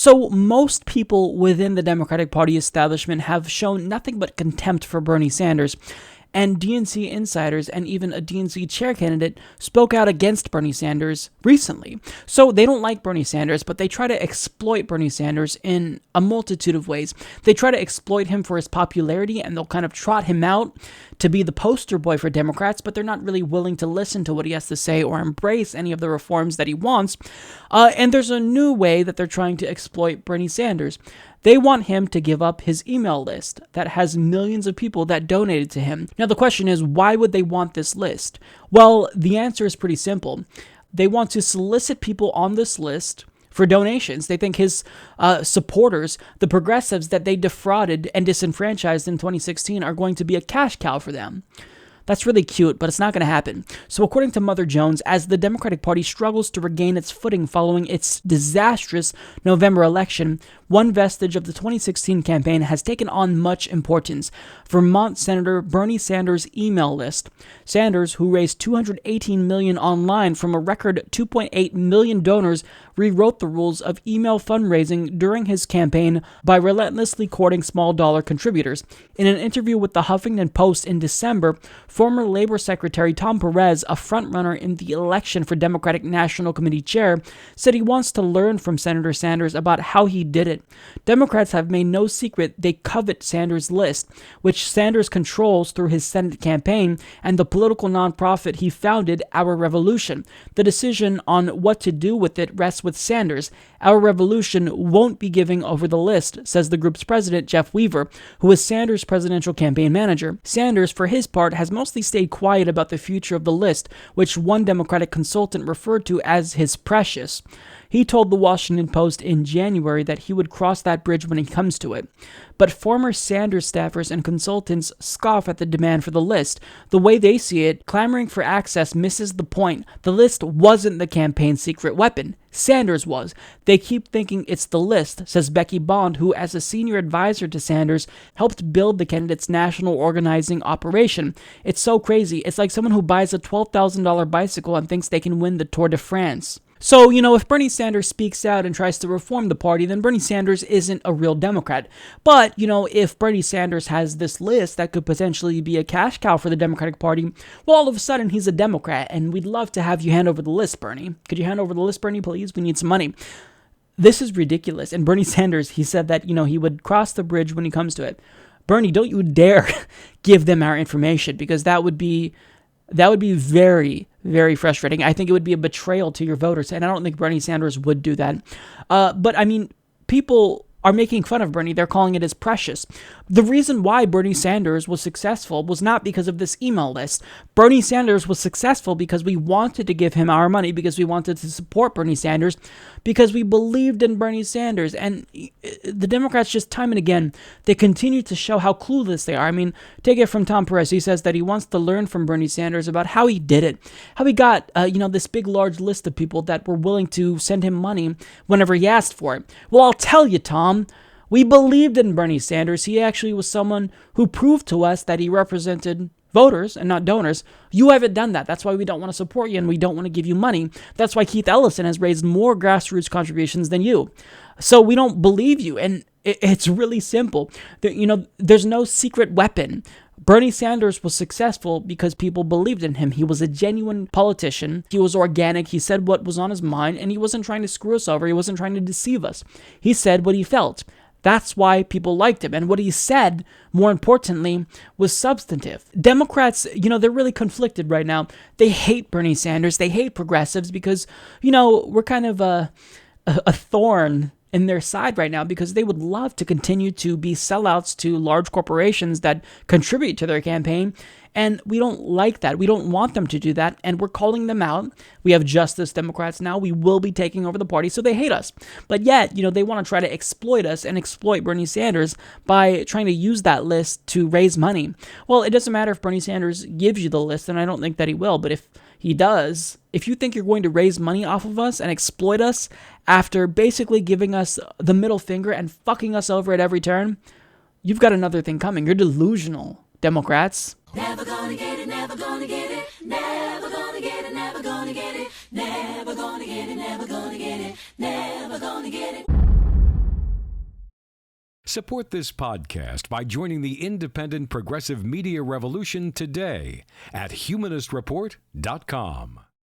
So most people within the Democratic Party establishment have shown nothing but contempt for Bernie Sanders, and DNC insiders and even a DNC chair candidate spoke out against Bernie Sanders recently. So they don't like Bernie Sanders, but they try to exploit Bernie Sanders in a multitude of ways. They try to exploit him for his popularity, and they'll kind of trot him out to be the poster boy for Democrats, but they're not really willing to listen to what he has to say or embrace any of the reforms that he wants. And there's a new way that they're trying to exploit Bernie Sanders. They want him to give up his email list that has millions of people that donated to him. Now, the question is, why would they want this list? Well, the answer is pretty simple. They want to solicit people on this list for donations. They think his supporters, the progressives that they defrauded and disenfranchised in 2016, are going to be a cash cow for them. That's really cute, but it's not going to happen. So according to Mother Jones, as the Democratic Party struggles to regain its footing following its disastrous November election, one vestige of the 2016 campaign has taken on much importance: Vermont Senator Bernie Sanders' email list. Sanders, who raised $218 million online from a record 2.8 million donors, rewrote the rules of email fundraising during his campaign by relentlessly courting small-dollar contributors. In an interview with the Huffington Post in December, former Labor Secretary Tom Perez, a frontrunner in the election for Democratic National Committee chair, said he wants to learn from Senator Sanders about how he did it. Democrats have made no secret they covet Sanders' list, which Sanders controls through his Senate campaign and the political nonprofit he founded, Our Revolution. The decision on what to do with it rests with Sanders. Our Revolution won't be giving over the list, says the group's president, Jeff Weaver, who is Sanders' presidential campaign manager. Sanders, for his part, has mostly stayed quiet about the future of the list, which one Democratic consultant referred to as his precious. He told the Washington Post in January that he would cross that bridge when he comes to it. But former Sanders staffers and consultants scoff at the demand for the list. The way they see it, clamoring for access misses the point. The list wasn't the campaign's secret weapon. Sanders was. They keep thinking it's the list, says Becky Bond, who, as a senior advisor to Sanders, helped build the candidate's national organizing operation. It's so crazy. It's like someone who buys a $12,000 bicycle and thinks they can win the Tour de France. So, if Bernie Sanders speaks out and tries to reform the party, then Bernie Sanders isn't a real Democrat. But, if Bernie Sanders has this list that could potentially be a cash cow for the Democratic Party, well, all of a sudden he's a Democrat, and we'd love to have you hand over the list, Bernie. Could you hand over the list, Bernie, please? We need some money. This is ridiculous. And Bernie Sanders, he said that, he would cross the bridge when he comes to it. Bernie, don't you dare give them our information, because that would be very, very frustrating. I think it would be a betrayal to your voters, and I don't think Bernie Sanders would do that. But people are making fun of Bernie. They're calling it his precious. The reason why Bernie Sanders was successful was not because of this email list. Bernie Sanders was successful because we wanted to give him our money, because we wanted to support Bernie Sanders, because we believed in Bernie Sanders. And the Democrats, just time and again, they continue to show how clueless they are. Take it from Tom Perez. He says that he wants to learn from Bernie Sanders about how he did it, how he got, this big, large list of people that were willing to send him money whenever he asked for it. Well, I'll tell you, Tom, we believed in Bernie Sanders. He actually was someone who proved to us that he represented voters and not donors. You haven't done that. That's why we don't want to support you and we don't want to give you money. That's why Keith Ellison has raised more grassroots contributions than you. So we don't believe you. And it's really simple. There's no secret weapon. Bernie Sanders was successful because people believed in him. He was a genuine politician. He was organic. He said what was on his mind, and he wasn't trying to screw us over. He wasn't trying to deceive us. He said what he felt. That's why people liked him. And what he said, more importantly, was substantive. Democrats, they're really conflicted right now. They hate Bernie Sanders. They hate progressives because, we're kind of a thorn in their side right now, because they would love to continue to be sellouts to large corporations that contribute to their campaign. And we don't like that. We don't want them to do that. And we're calling them out. We have Justice Democrats now. We will be taking over the party. So they hate us. But yet, they want to try to exploit us and exploit Bernie Sanders by trying to use that list to raise money. Well, it doesn't matter if Bernie Sanders gives you the list, and I don't think that he will. But if he does, if you think you're going to raise money off of us and exploit us after basically giving us the middle finger and fucking us over at every turn, you've got another thing coming. You're delusional, Democrats. Never gonna get it, never gonna get it, never gonna get it, never gonna get it, never gonna get it, never gonna get it, never gonna get it. Support this podcast by joining the independent progressive media revolution today at humanistreport.com.